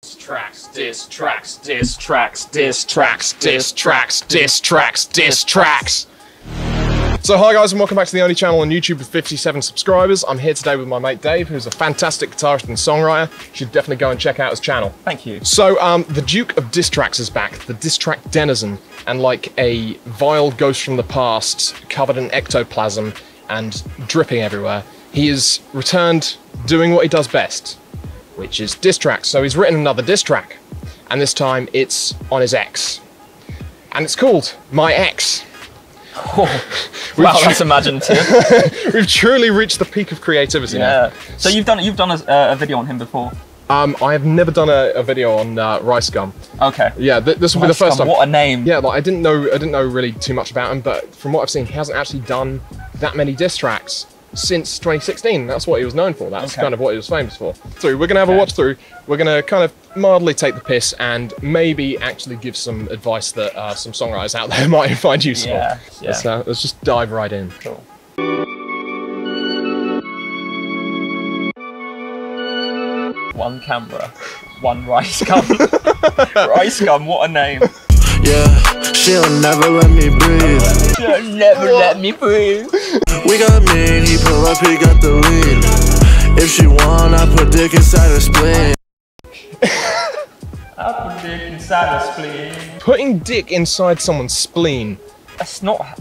Tracks, diss tracks, diss tracks, diss tracks, diss tracks, diss tracks, diss tracks. So hi guys and welcome back to the only channel on YouTube with 57 subscribers. I'm here today with my mate Dave, who's a fantastic guitarist and songwriter. You should definitely go and check out his channel. Thank you. So the Duke of Diss Tracks is back, the diss track denizen, and like a vile ghost from the past, covered in ectoplasm and dripping everywhere, he is returned doing what he does best, which is diss tracks. So he's written another diss track, and this time it's on his ex. And it's called My Ex. Oh, wow, that's imaginative. We've truly reached the peak of creativity now. So you've done a video on him before? I have never done a video on Ricegum. Okay. Yeah, this will be the first time. What a name. Yeah, like I didn't know really too much about him, but from what I've seen, he hasn't actually done that many diss tracks since 2016. That's what he was known for. That's kind of what he was famous for. So we're gonna have a watch through. We're gonna kind of mildly take the piss and maybe actually give some advice that some songwriters out there might find useful. Yeah. Let's just dive right in. Cool. One camera, one Ricegum. Ricegum, what a name. Yeah, she'll never let me breathe. She'll never let me breathe. We got mean, he pull up, he got the lead. If she want, I put dick inside her spleen. I put dick inside her spleen. Putting dick inside someone's spleen. That's not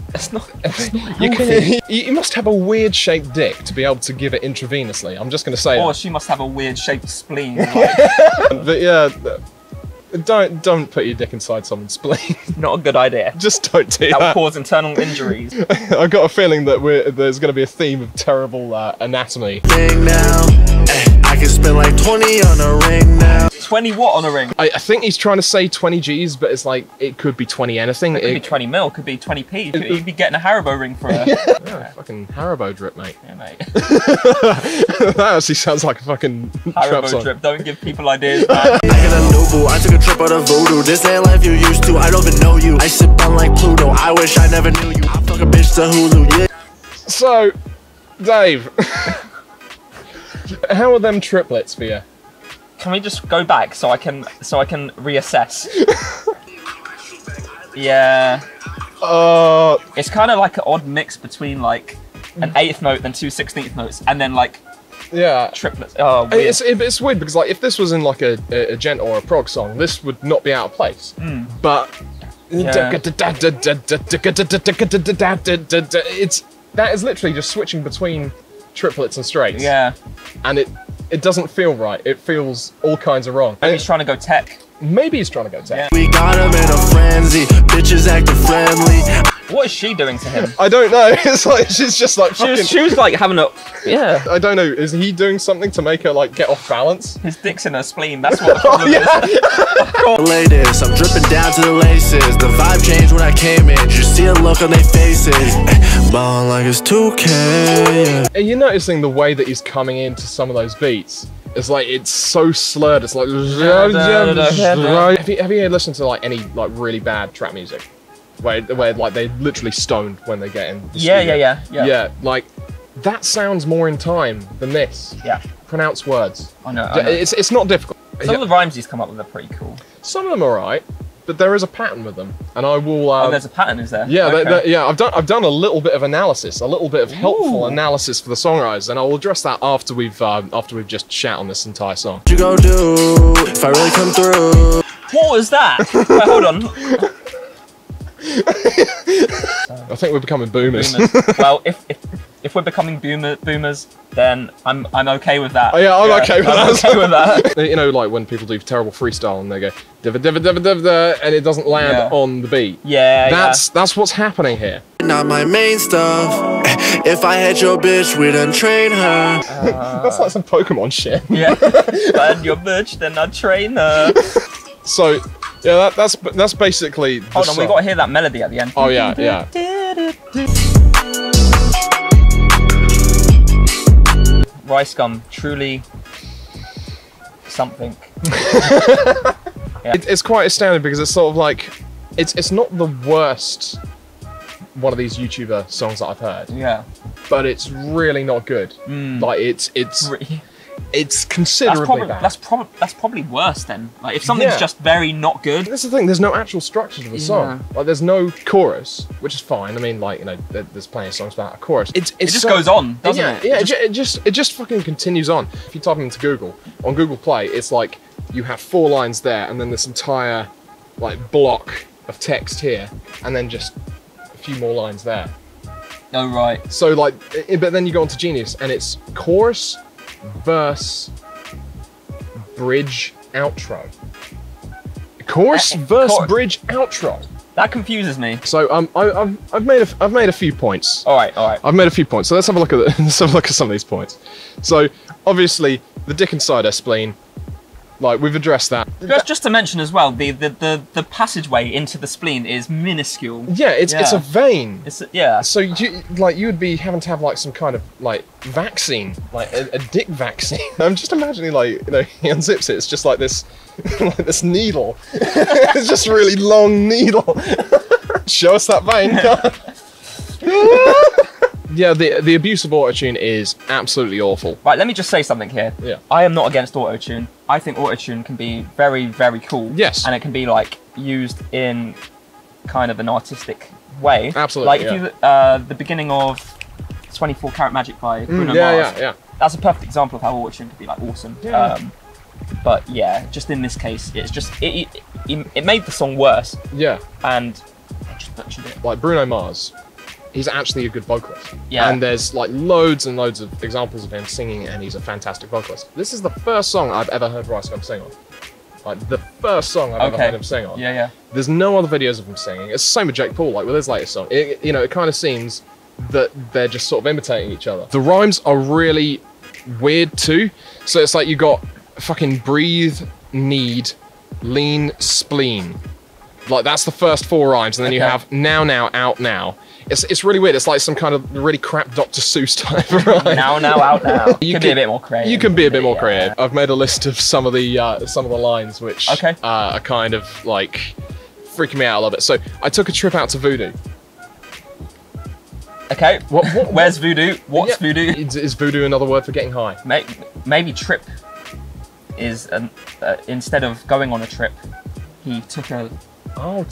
You must have a weird shaped dick to be able to give it intravenously. I'm just going to say Or that. she must have a weird shaped spleen. But yeah, don't put your dick inside someone's spleen. Not a good idea. Just don't do that. That will cause internal injuries. I've got a feeling that there's going to be a theme of terrible anatomy. Thing now, I can spend like 20 on a ring now. 20 what on a ring? I think he's trying to say 20 G's, but it's like, it could be 20 anything. It could be 20 mil, could be 20p. You'd be getting a Haribo ring for a... Yeah, fucking Haribo drip, mate. Yeah, mate. That actually sounds like a fucking Haribo drip, don't give people ideas, man. I hit a new boo, I took a trip out of voodoo. This ain't life you used to, I don't even know you. I sip on like Pluto, I wish I never knew you. I fuck a bitch to Hulu, yeah. So, Dave, how are them triplets for you? Can we just go back so I can reassess? Yeah. It's kind of like an odd mix between like an 8th note and 2 16th notes, and then like triplets. Oh, weird. It's weird because like if this was in like a gent or a prog song, this would not be out of place. But that is literally just switching between triplets and straights. Yeah. And it doesn't feel right. It feels all kinds of wrong. Maybe he's trying to go tech. Maybe he's trying to go tech. Yeah. We got him in a frenzy, bitches acting friendly. What is she doing to him? I don't know. It's like she's just like fucking... She was like having a... Yeah. I don't know. Is he doing something to make her like get off balance? His dick's in her spleen. That's what the problem is. Latest, I'm dripping down to the laces. The vibe changed when I came in. You see a look on their faces. Ballin' like it's 2K. Are you noticing the way that he's coming into some of those beats? It's like it's so slurred. It's like have you listened to like any like really bad trap music, where like they literally stoned when they get in the studio? Yeah. Like that sounds more in time than this. Yeah. Pronounce words. I know. It's not difficult. Some of the rhymes he's come up with are pretty cool. Some of them are alright, but there is a pattern with them, and I will. Oh, there's a pattern, is there? Yeah, okay. I've done a little bit of analysis, a little bit of helpful analysis for the songwriters, and I will address that after we've just shat on this entire song. What you go do if I really come through? What was that? Wait, hold on. I think we're becoming boomers. Well, if we're becoming boomers, then I'm okay with that. Oh yeah, I'm okay with that. I'm okay with that. You know, like when people do terrible freestyle and they go diva diva diva diva and it doesn't land on the beat. Yeah. That's what's happening here. Not my main stuff. If I had your bitch, we done train her. That's like some Pokemon shit. Yeah. If I had your bitch, then I'd train her. So yeah, that's basically. Hold on, we got to hear that melody at the end. Oh yeah. Ricegum, truly something. It's quite astounding because it's sort of like, it's not the worst one of these YouTuber songs that I've heard. Yeah. But it's really not good. Like it's It's considerably bad. That's probably worse then. Like if something's just very not good. That's the thing. There's no actual structure to the song. Like there's no chorus, which is fine. I mean, like, you know, there's plenty of songs without a chorus. It just goes on, doesn't it? Yeah, it just fucking continues on. If you type into Google, on Google Play, it's like you have 4 lines there, and then this entire like block of text here, and then just a few more lines there. Oh right. So like, but then you go on to Genius, and it's chorus, verse, bridge, outro. Chorus, verse, bridge, outro. That confuses me. So I've made a few points. All right. I've made a few points. So let's have a look at some of these points. So obviously the dick inside her spleen. Like, we've addressed that. Just to mention as well, the passageway into the spleen is minuscule. Yeah, it's a vein. Yeah. So you would be having to have like some kind of like vaccine, like a dick vaccine. I'm just imagining, like, you know, he unzips it. It's just like this, like this needle. It's just a really long needle. Show us that vein. Yeah, the abuse of autotune is absolutely awful. Right, let me just say something here. Yeah. I am not against autotune. I think autotune can be very, very cool. Yes. And it can be like used in kind of an artistic way. Absolutely. Like if you the beginning of 24 Karat Magic by Bruno Mars. Yeah. That's a perfect example of how autotune could be like awesome. Yeah. But yeah, just in this case, it's just it made the song worse. Yeah. And I just butchered it. Like Bruno Mars. He's actually a good vocalist. Yeah. And there's like loads and loads of examples of him singing, and he's a fantastic vocalist. This is the first song I've ever heard Ricegum sing on. Like, the first song I've ever heard him sing on. Yeah. There's no other videos of him singing. It's the same with Jake Paul, like with his latest song. It kind of seems that they're just sort of imitating each other. The rhymes are really weird too. So it's like you got fucking breathe, need, lean, spleen. Like, that's the first 4 rhymes, and then you have now, out, now. It's really weird. It's like some kind of really crap Dr. Seuss type of rhyme. Now, out, now. You can be a bit more creative. You can be a bit more creative. I've made a list of some of the lines which are kind of like freaking me out a little bit. So I took a trip out to Voodoo. Okay. Where's Voodoo? What's Voodoo? Is Voodoo another word for getting high? Maybe trip is instead of going on a trip, he took a drug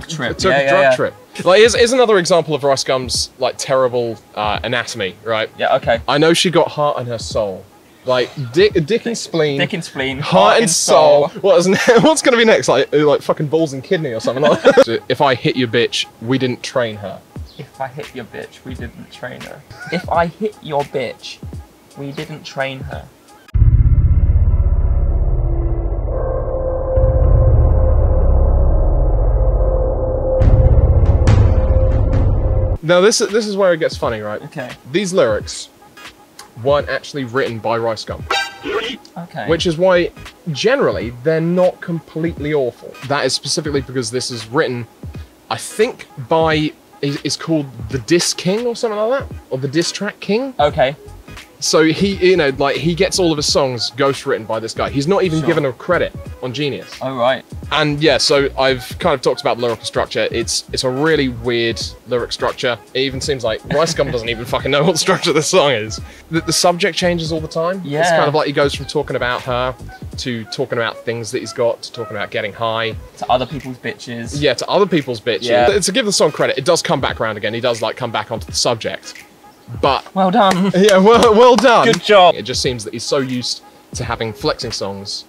trip. Took a drug trip. Like, here's another example of Ricegum's like terrible anatomy, right? Yeah. Okay. I know she got heart and her soul. Like dick and spleen. Dick and spleen. Heart and soul. What's gonna be next? Like fucking balls and kidney or something like that. So, if I hit your bitch, we didn't train her. If I hit your bitch, we didn't train her. If I hit your bitch, we didn't train her. Now this is where it gets funny, right? Okay. These lyrics weren't actually written by Ricegum. Okay. Which is why, generally, they're not completely awful. That is specifically because this is written, I think, by... It's called the Diss King or something like that? Or the Diss Track King? Okay. So he, he gets all of his songs ghost-written by this guy. He's not even given a credit on Genius. Oh, right. And yeah, so I've kind of talked about the lyrical structure. It's a really weird lyric structure. It even seems like Ricegum doesn't even fucking know what the structure of this song is. The subject changes all the time. Yeah. It's kind of like he goes from talking about her to talking about things that he's got to talking about getting high. To other people's bitches. Yeah, to other people's bitches. Yeah. To give the song credit, it does come back around again. He does like come back onto the subject. But well done. Yeah, well done. Good job. It just seems that he's so used to having flexing songs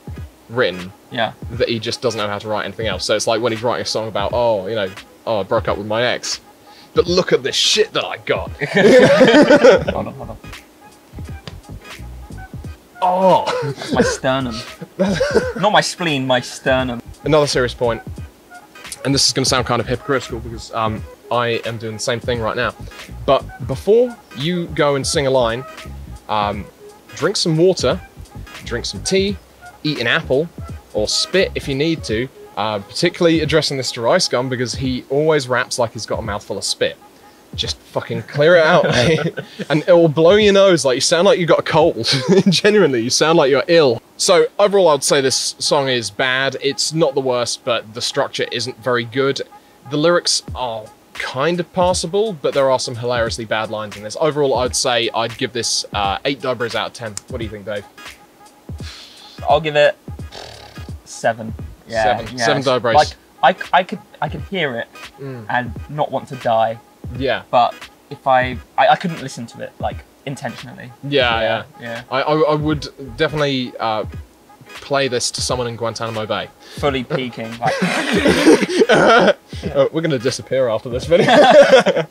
written that he just doesn't know how to write anything else. So it's like when he's writing a song about, I broke up with my ex, but look at this shit that I got. Hold on. Oh, that's my sternum. Not my spleen, my sternum. Another serious point, and this is going to sound kind of hypocritical because I am doing the same thing right now. But before you go and sing a line, drink some water, drink some tea, eat an apple, or spit if you need to. Particularly addressing this to Ricegum because he always raps like he's got a mouthful of spit. Just fucking clear it out, mate. And it will blow your nose, like you sound like you got a cold. Genuinely, you sound like you're ill. So overall, I would say this song is bad. It's not the worst, but the structure isn't very good. The lyrics are kind of passable, but there are some hilariously bad lines in this. Overall, I'd say I'd give this 8 Dobras out of 10. What do you think, Dave? I'll give it 7. Yeah, 7 Dobras. Like I could hear it and not want to die. Yeah. But if I couldn't listen to it like intentionally. Yeah. I would definitely play this to someone in Guantanamo Bay. Fully peaking. Like. We're going to disappear after this video.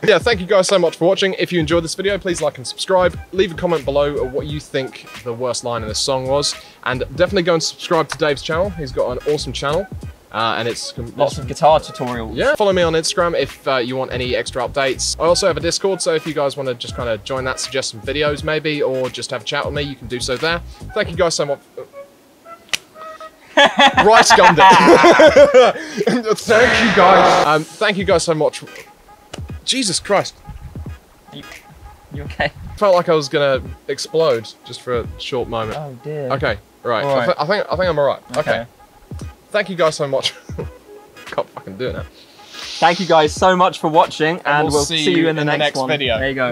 Yeah, thank you guys so much for watching. If you enjoyed this video, please like and subscribe. Leave a comment below of what you think the worst line in this song was. And definitely go and subscribe to Dave's channel. He's got an awesome channel. And it's lots of guitar tutorials. Yeah, follow me on Instagram if you want any extra updates. I also have a Discord, so if you guys want to just kind of join that, suggest some videos maybe, or just have a chat with me, you can do so there. Thank you guys so much. Ricegummed it. Thank you guys. Thank you guys so much. Jesus Christ. You okay? Felt like I was gonna explode just for a short moment. Oh dear. Okay, right. I think I'm alright. Okay. Thank you guys so much. Can't fucking do it now. Thank you guys so much for watching, and we'll see you in the next one. video. There you go.